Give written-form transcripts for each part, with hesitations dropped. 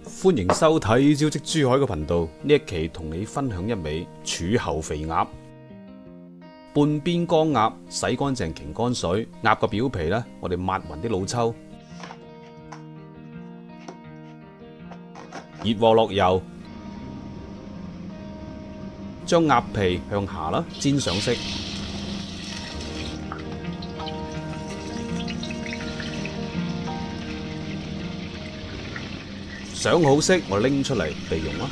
歡迎收睇招積珠海嘅頻道。呢一期同你分享一味柱侯肥鴨。半邊江鴨洗乾淨擎乾水，鴨個表皮呢，我哋抹匀啲老抽，熱鑊落油，將鴨皮向下啦煎上色。上好色，我拎出嚟備用啦。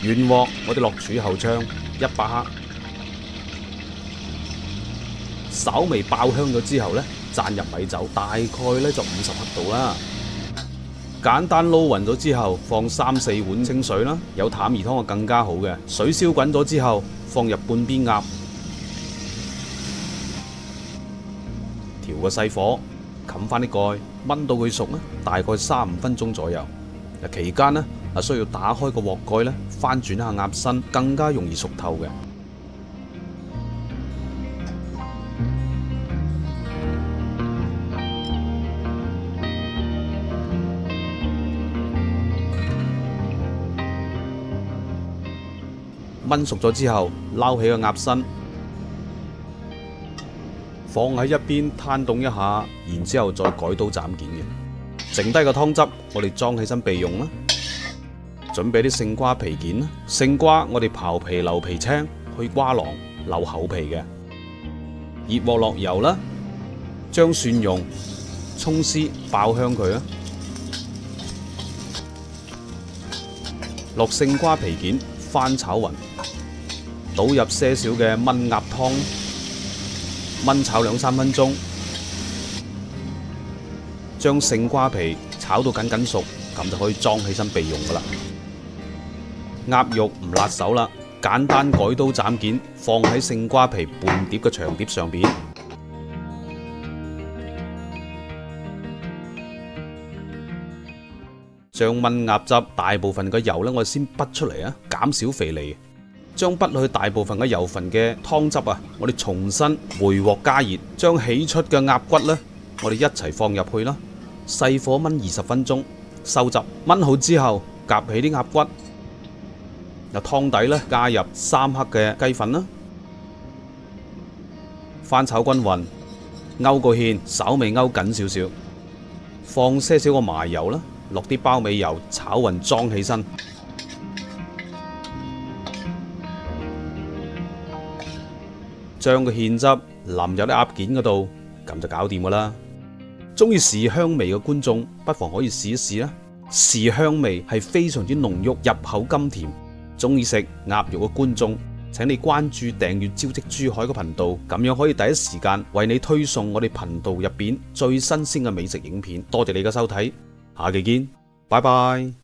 原鑊我哋落柱侯醬100克，稍微爆香咗之後呢，灒入米酒，大概呢就50克度啦。簡單撈勻咗之後，放3、4碗清水啦，有淡兒湯就更加好嘅。水燒滾咗之後，放入半邊鴨，調個細火，冚翻啲蓋，燜到佢熟啦，大概3、5分鐘左右。期間呢，需要打開個鑊蓋咧，翻轉下鴨身，更加容易熟透嘅。燜熟咗之後，撈起個鴨身，放喺一邊攤凍一下，然之後再改刀斬件嘅。剩低個湯汁，我哋裝起身備用啦。準備啲勝瓜皮件啦，勝瓜我哋刨皮留皮青，去瓜囊留厚皮嘅。熱鑊落油啦，將蒜蓉、蔥絲爆香佢啦，落勝瓜皮件翻炒匀，倒入些少嘅燜鴨湯，燜炒2、3分鐘。將勝瓜皮炒到緊熟，咁就可以裝起身備用噶啦。鴨肉唔辣手啦，簡單改刀斬件，放喺勝瓜皮半碟嘅長碟上邊。將燜鴨汁大部分嘅油呢，我哋先滗出嚟啊，減少肥膩。將滗去大部分嘅油份嘅湯汁啊，我哋重新回鑊加熱，將起出嘅鴨骨呢，我哋一齊放入去啦。細火燜20分鐘，收汁。燜好之後，夾起啲鴨骨，由湯底咧加入3克嘅雞粉啦，翻炒均勻，勾個芡，稍微勾緊少少，放些少個麻油啦，落啲包尾油，炒勻裝起身。將個芡汁淋入啲鴨件嗰度，咁就搞掂噶啦。中意豉香味嘅觀眾不妨可以試一試啦，豉香味係非常之濃郁，入口甘甜。中意食鴨肉嘅觀眾，請你關注訂閱招積珠海嘅頻道，咁樣可以第一時間為你推送我哋頻道入邊最新鮮嘅美食影片。多謝你嘅收睇，下期見，拜拜。